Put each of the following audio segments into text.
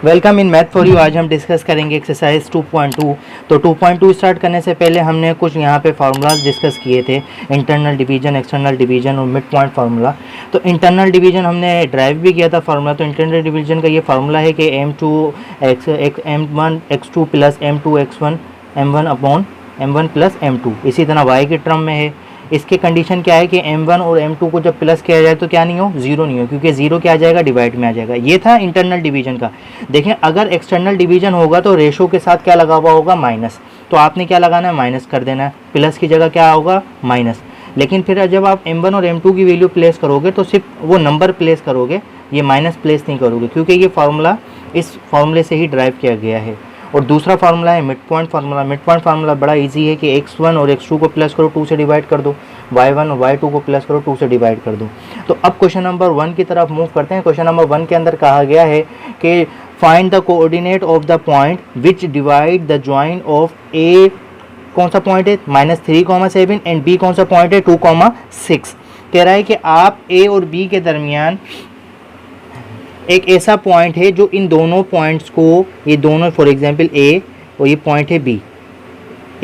Welcome in math for you. आज हम discuss करेंगे एक्सरसाइज 2.2। तो 2.2 स्टार्ट करने से पहले हमने कुछ यहाँ पे फार्मूलाज डिस्कस किए थे, इंटरनल डिवीजन, एक्सटर्नल डिवीजन और मिड पॉइंट फार्मूला। तो इंटरनल डिवीजन हमने ड्राइव भी किया था फार्मूला। तो इंटरनल डिवीजन का ये फार्मूला है कि m1 x2 plus m2 x1 m1 upon m1 plus m2, इसी तरह y के टर्म में है। इसके कंडीशन क्या है कि m1 और m2 को जब प्लस किया जाए तो क्या नहीं हो, जीरो नहीं हो, क्योंकि जीरो क्या आ जाएगा, डिवाइड में आ जाएगा। ये था इंटरनल डिवीजन का। देखें, अगर एक्सटर्नल डिवीजन होगा तो रेशो के साथ क्या लगा हुआ होगा, माइनस। तो आपने क्या लगाना है, माइनस कर देना है, प्लस की जगह क्या होगा, माइनस। लेकिन फिर जब आप m1 और m2 की वैल्यू प्लेस करोगे तो सिर्फ वो नंबर प्लेस करोगे, ये माइनस प्लेस नहीं करोगे, क्योंकि ये फार्मूला इस फार्मूले से ही ड्राइव किया गया है। और दूसरा फार्मूला है mid point formula. Mid point formula बड़ा इजी है कि x1 और x2 को प्लस करो, 2 से डिवाइड कर दो, y1 और y2 को प्लस करो, 2 से डिवाइड कर दो। तो अब क्वेश्चन नंबर 1 की तरफ मूव करते हैं। क्वेश्चन नंबर 1 के अंदर कहा गया है कि find the coordinate of the point which divide the join of A, कौन सा पॉइंट है, -3,7 एंड बी कौन सा पॉइंट है, 2,6। कह रहा है कि आप ए और बी के दरमियान एक ऐसा पॉइंट है जो इन दोनों पॉइंट्स को, ये दोनों फॉर एग्जांपल ए और ये पॉइंट है बी,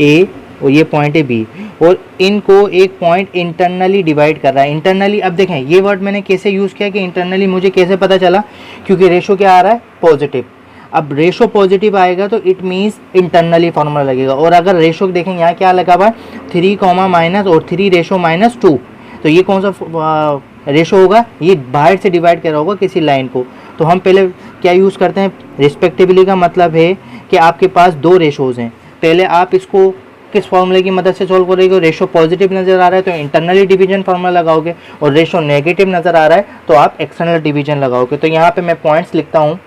ए और ये पॉइंट है बी, और इनको एक पॉइंट इंटरनली डिवाइड कर रहा है। इंटरनली, अब देखें ये वर्ड मैंने कैसे यूज़ किया कि इंटरनली मुझे कैसे पता चला, क्योंकि रेशो क्या आ रहा है, पॉजिटिव। अब रेशो पॉजिटिव आएगा तो इट मीन्स इंटरनली फार्मूला लगेगा। और अगर रेशो देखें यहाँ क्या लगा हुआ है, 3, माइनस और 3 रेशो -2, तो ये कौन सा रेशो होगा, ये बाहर से डिवाइड कर रहा होगा किसी लाइन को। तो हम पहले क्या यूज़ करते हैं, रिस्पेक्टिवली का मतलब है कि आपके पास दो रेशोज़ हैं। पहले आप इसको किस फॉर्मूले की मदद से सॉल्व करोगे, रेशो पॉजिटिव नज़र आ रहा है तो इंटरनली डिवीजन फार्मूला लगाओगे, और रेशो नेगेटिव नज़र आ रहा है तो आप एक्सटर्नल डिवीजन लगाओगे। तो यहाँ पे मैं पॉइंट्स लिखता हूँ।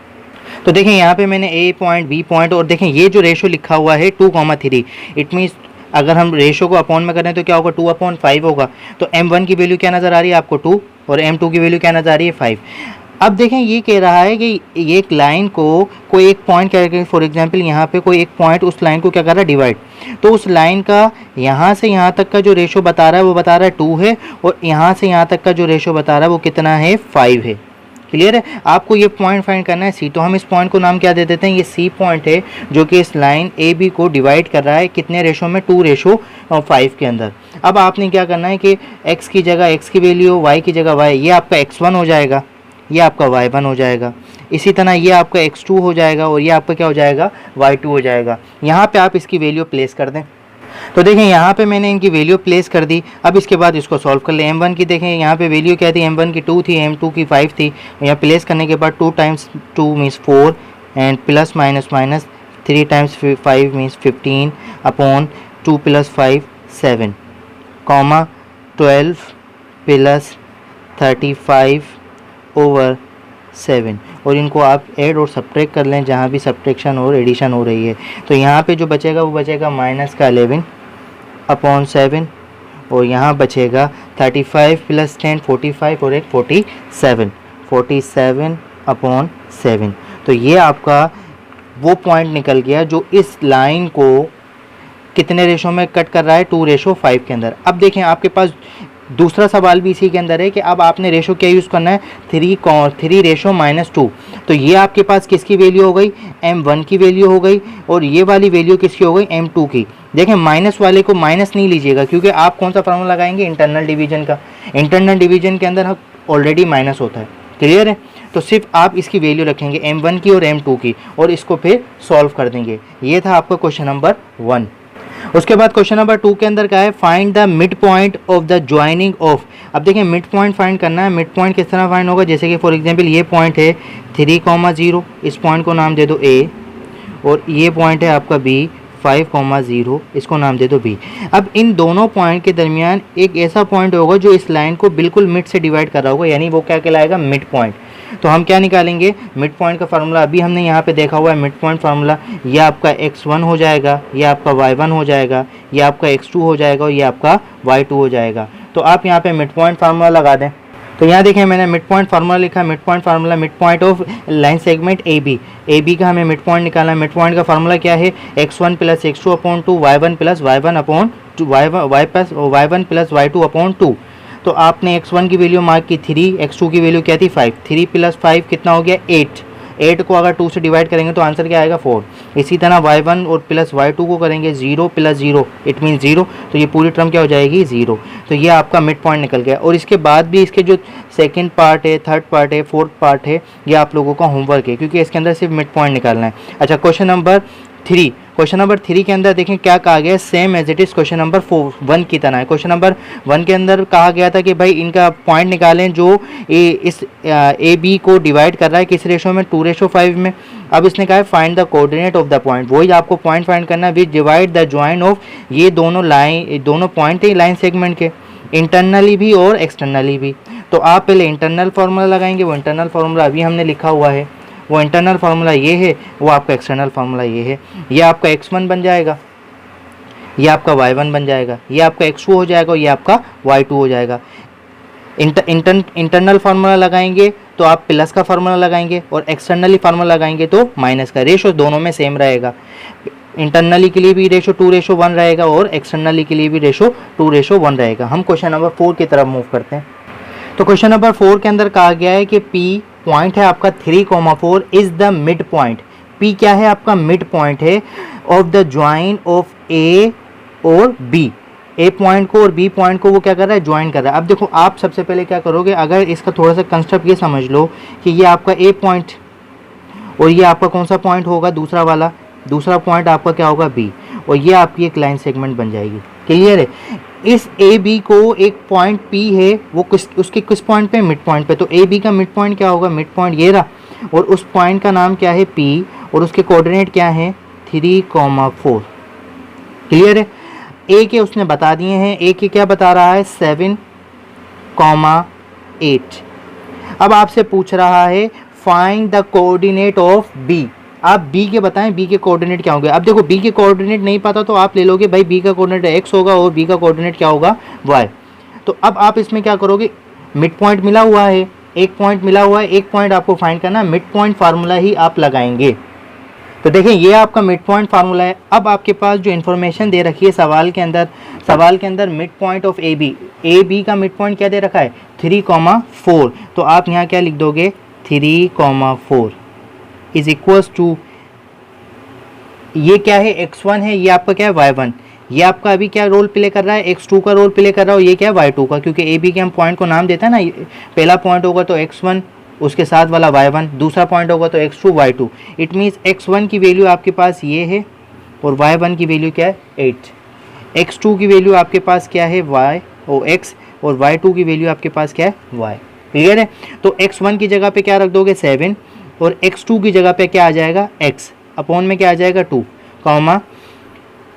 तो देखें यहाँ पे मैंने ए पॉइंट, बी पॉइंट, और देखें ये जो रेशो लिखा हुआ है 2,3, इट मीन्स अगर हम रेशो को अपॉन में करें तो क्या होगा, 2/5 होगा। तो m1 की वैल्यू क्या नज़र आ रही है आपको, 2, और m2 की वैल्यू क्या नज़र आ रही है, 5। अब देखें ये कह रहा है कि ये एक लाइन को कोई एक पॉइंट क्या करें, फॉर एग्जांपल यहाँ पे कोई एक पॉइंट उस लाइन को क्या कर रहा है, डिवाइड। तो उस लाइन का यहाँ से यहाँ तक का जो रेशो बता रहा है वो बता रहा है 2 है, और यहाँ से यहाँ तक का जो रेशो बता रहा है वो कितना है, 5 है। क्लियर है। आपको ये पॉइंट फाइंड करना है सी। तो हम इस पॉइंट को नाम क्या दे देते हैं, ये सी पॉइंट है जो कि इस लाइन ए बी को डिवाइड कर रहा है कितने रेशो में, 2:5 के अंदर। अब आपने क्या करना है कि x की जगह x की वैल्यू, y की जगह y, ये आपका x1 हो जाएगा, ये आपका y1 हो जाएगा, इसी तरह ये आपका x2 हो जाएगा, और ये आपका क्या हो जाएगा, y2 हो जाएगा। यहाँ पे आप इसकी वैल्यू प्लेस कर दें। तो देखें यहाँ पे मैंने इनकी वैल्यू प्लेस कर दी। अब इसके बाद इसको सॉल्व कर ले। m1 की देखें यहाँ पे वैल्यू क्या थी, m1 की 2 थी, m2 की 5 थी। यहाँ प्लेस करने के बाद 2 × 2 means 4, and plus minus 3 × 5 means 15 upon 2 + 5 7, comma 12 + 35/7, और इनको आप ऐड और सब्ट्रैक्ट कर लें जहाँ भी सब्ट्रैक्शन और एडिशन हो रही है। तो यहाँ पे जो बचेगा वो बचेगा -11/7, और यहाँ बचेगा 35 + 10 45, और एक 47/7। तो ये आपका वो पॉइंट निकल गया जो इस लाइन को कितने रेशो में कट कर रहा है, 2:5 के अंदर। अब देखें आपके पास दूसरा सवाल भी इसी के अंदर है कि अब आपने रेशो क्या यूज़ करना है, 3:2। तो ये आपके पास किसकी वैल्यू हो गई, m1 की वैल्यू हो गई, और ये वाली वैल्यू किसकी हो गई, m2 की। देखें माइनस वाले को माइनस नहीं लीजिएगा, क्योंकि आप कौन सा फार्मूला लगाएंगे, इंटरनल डिवीजन का। इंटरनल डिवीजन के अंदर ऑलरेडी माइनस होता है। क्लियर है। तो सिर्फ आप इसकी वैल्यू रखेंगे m1 की और m2 की, और इसको फिर सॉल्व कर देंगे। ये था आपका क्वेश्चन नंबर 1। उसके बाद क्वेश्चन नंबर 2 के अंदर क्या है, find the mid point of the joining of. अब देखिए मिड पॉइंट फाइंड करना है। मिड पॉइंट किस तरह फाइंड होगा, जैसे कि फॉर एग्जांपल ये पॉइंट है 3,0, इस पॉइंट को नाम दे दो a, और ये पॉइंट है आपका b 5,0, इसको नाम दे दो b। अब इन दोनों पॉइंट के दरमियान एक ऐसा पॉइंट होगा जो इस लाइन को बिल्कुल मिड से डिवाइड कर रहा होगा, यानी वो क्या कहलाएगा, मिड पॉइंट। तो हम क्या निकालेंगे, मिड पॉइंट का फार्मूला अभी हमने यहाँ पे देखा हुआ है। मिड पॉइंट फार्मूला ये आपका x1 हो जाएगा, ये आपका y1 हो जाएगा, ये आपका x2 हो जाएगा, और ये आपका y2 हो जाएगा। तो आप यहाँ पे मिड पॉइंट फार्मूला लगा दें। तो यहाँ देखें मैंने मिड पॉइंट फार्मूला लिखा। Mid point formula, mid point of line segment AB का हमें मिड पॉइंट निकालना है। मिड पॉइंट का फार्मूला क्या है, x1 + x2/2, y1 + y2/2। तो आपने x1 की वैल्यू मार्क की 3, x2 की वैल्यू क्या थी 5, 3 + 5 कितना हो गया 8, 8 को अगर 2 से डिवाइड करेंगे तो आंसर क्या आएगा 4। इसी तरह y1 और प्लस y2 को करेंगे 0 प्लस 0 इट मीन 0, तो ये पूरी टर्म क्या हो जाएगी 0। तो ये आपका मिड पॉइंट निकल गया। और इसके बाद भी इसके जो सेकंड पार्ट है, थर्ड पार्ट है, फोर्थ पार्ट है, ये आप लोगों का होमवर्क है क्योंकि इसके अंदर सिर्फ मिड पॉइंट निकालना है। अच्छा, क्वेश्चन नंबर 3 के अंदर देखें क्या कहा गया है, same as it is question number 1 की तरह है। क्वेश्चन नंबर 1 के अंदर कहा गया था कि भाई इनका पॉइंट निकालें जो इस ए बी को डिवाइड कर रहा है किस रेशो में, 2:5 में। अब इसने कहा है find the coordinate of the point, वही आपको पॉइंट फाइंड करना है विच डिवाइड द ज्वाइन ऑफ ये दोनों पॉइंट है लाइन सेगमेंट के, इंटरनली भी और एक्सटर्नली भी। तो आप पहले इंटरनल फार्मूला लगाएंगे, वो इंटरनल फार्मूला अभी हमने लिखा हुआ है, वो इंटरनल फार्मूला ये है, वो आपका एक्सटर्नल फार्मूला ये है। ये आपका x1 बन जाएगा, ये आपका y1 बन जाएगा, ये आपका x2 हो जाएगा, ये आपका y2 हो जाएगा। इंटरनल फार्मूला लगाएंगे तो आप प्लस का फार्मूला लगाएंगे और एक्सटर्नली फार्मूला लगाएंगे तो माइनस का। रेशो दोनों में सेम रहेगा, इंटरनली के लिए भी रेशो 2:1 रहेगा और एक्सटर्नली के लिए भी रेशो 2:1 रहेगा। हम क्वेश्चन नंबर 4 की तरफ मूव करते हैं। तो क्वेश्चन नंबर 4 के अंदर कहा गया है कि P पॉइंट है आपका 3,4 is the mid point. P क्या है आपका मिड पॉइंट है of the join of A और B। A पॉइंट को और B पॉइंट को वो क्या कर रहा है, ज्वाइन कर रहा है। अब देखो आप सबसे पहले क्या करोगे, अगर इसका थोड़ा सा कंसेप्ट ये समझ लो कि ये आपका A पॉइंट और ये आपका कौन सा पॉइंट होगा, दूसरा वाला, दूसरा पॉइंट आपका क्या होगा B, और ये आपकी एक लाइन सेगमेंट बन जाएगी। क्लियर है। इस ए बी को एक पॉइंट P है, वो उसके किस पॉइंट पे, मिड पॉइंट पे। तो ए बी का मिड पॉइंट क्या होगा, मिड पॉइंट ये रहा, और उस पॉइंट का नाम क्या है P, और उसके कोऑर्डिनेट क्या है 3,4। क्लियर है। ए के उसने बता दिए हैं, ए के क्या बता रहा है 7,8। अब आपसे पूछ रहा है find the coordinate of B. आप बी के बताएं बी के कोऑर्डिनेट क्या होंगे। अब देखो बी के कोऑर्डिनेट नहीं पता तो आप ले लोगे भाई बी का कोऑर्डिनेट एक्स होगा और बी का कोऑर्डिनेट क्या होगा वाई। तो अब आप इसमें क्या करोगे, मिड पॉइंट मिला हुआ है, एक पॉइंट मिला हुआ है, एक पॉइंट आपको फाइंड करना है, मिड पॉइंट फार्मूला ही आप लगाएंगे। तो देखें ये आपका मिड पॉइंट फार्मूला है। अब आपके पास जो इन्फॉर्मेशन दे रखी है सवाल के अंदर midpoint of A B का मिड पॉइंट क्या दे रखा है 3,4। तो आप यहाँ क्या लिख दोगे 3,4 इज इक्वल्स टू, ये क्या है x1 है, ये आपका क्या है y1, ये आपका अभी क्या रोल प्ले कर रहा है x2 का रोल प्ले कर रहा है, और ये क्या है y2 का, क्योंकि ए बी के हम पॉइंट को नाम देते हैं ना, पहला पॉइंट होगा तो x1 उसके साथ वाला y1, दूसरा पॉइंट होगा तो x2 y2। It means x1 की वैल्यू आपके पास ये है और y1 की वैल्यू क्या है 8, x2 की वैल्यू आपके पास क्या है y और x, और y2 की वैल्यू आपके पास क्या है y। क्लियर है। तो x1 की जगह पे क्या रख दोगे 7, और x2 की जगह पे क्या आ जाएगा x अपॉन में क्या आ जाएगा 2, कॉमा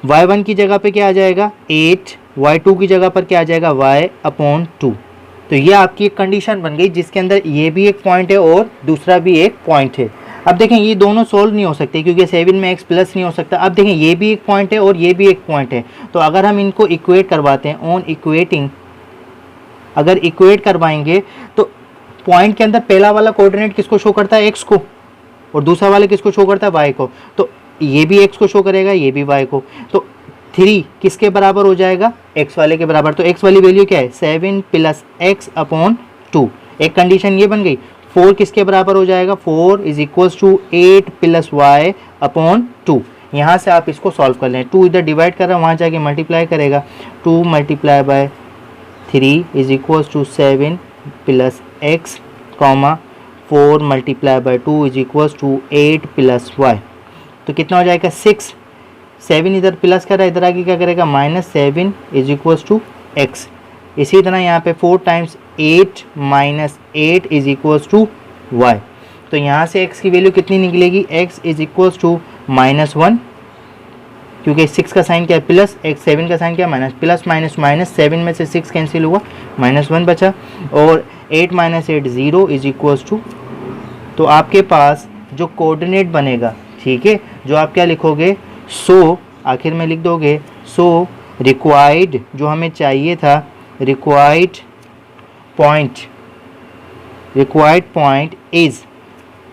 y1 की जगह पे क्या आ जाएगा 8, y2 की जगह पर क्या आ जाएगा y अपॉन 2। तो ये आपकी एक कंडीशन बन गई जिसके अंदर ये भी एक पॉइंट है और दूसरा भी एक पॉइंट है। अब देखें ये दोनों सोल्व नहीं हो सकते क्योंकि 7 में x प्लस नहीं हो सकता। अब देखें ये भी एक पॉइंट है और ये भी एक पॉइंट है, तो अगर हम इनको इक्वेट करवाते हैं ऑन इक्वेटिंग, अगर इक्वेट करवाएंगे तो पॉइंट के अंदर पहला वाला कोऑर्डिनेट किसको शो करता है x को, और दूसरा वाला किसको शो करता है y को। तो ये भी x को शो करेगा, ये भी y को। तो 3 किसके बराबर हो जाएगा x वाले के बराबर। तो x वाली वैल्यू क्या है 7 प्लस x अपॉन 2। एक कंडीशन ये बन गई। 4 किसके बराबर हो जाएगा 4 is equals to 8 plus y upon 2। यहाँ से आप इसको सॉल्व कर लें, 2 इधर डिवाइड कर रहा है वहाँ जाके मल्टीप्लाई करेगा, 2 multiply by 3 is equals to 7 plus x comma 4 multiply by 2 is equals to 8 plus y। तो कितना हो जाएगा 6, 7 इधर प्लस कर रहा है, इधर आगे क्या करेगा -7 इज इक्वल्स टू x। इसी तरह यहाँ पे 4 times 8 minus 8 is equals to y। तो यहाँ से x की वैल्यू कितनी निकलेगी, x इज इक्वल्स टू -1, क्योंकि 6 का साइन क्या है प्लस, x 7 का साइन क्या है माइनस, प्लस माइनस माइनस 7 में से 6 कैंसिल हुआ, -1 बचा, और 8 माइनस 8 0 इज इक्वल्स टू। तो आपके पास जो कोऑर्डिनेट बनेगा, ठीक है, जो आप क्या लिखोगे, सो आखिर में लिख दोगे, सो रिक्वायर्ड जो हमें चाहिए था, रिक्वायर्ड पॉइंट इज,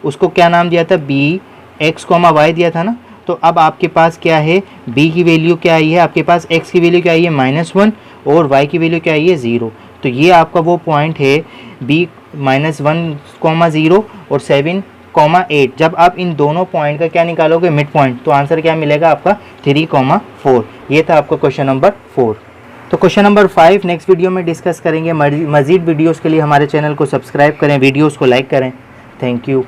उसको क्या नाम दिया था b x, y दिया था ना। तो अब आपके पास क्या है, b की वैल्यू क्या आई है आपके पास, x की वैल्यू क्या आई है -1 और y की वैल्यू क्या आई है 0। तो ये आपका वो पॉइंट है b -1, 0 और 7, 8। जब आप इन दोनों पॉइंट का क्या निकालोगे, मिड पॉइंट, तो आंसर क्या मिलेगा आपका 3,4। ये था आपका क्वेश्चन नंबर 4। तो क्वेश्चन नंबर 5 नेक्स्ट वीडियो में डिस्कस करेंगे। मज़ीद वीडियोस के लिए हमारे चैनल को सब्सक्राइब करें, वीडियोस को लाइक करें। Thank you.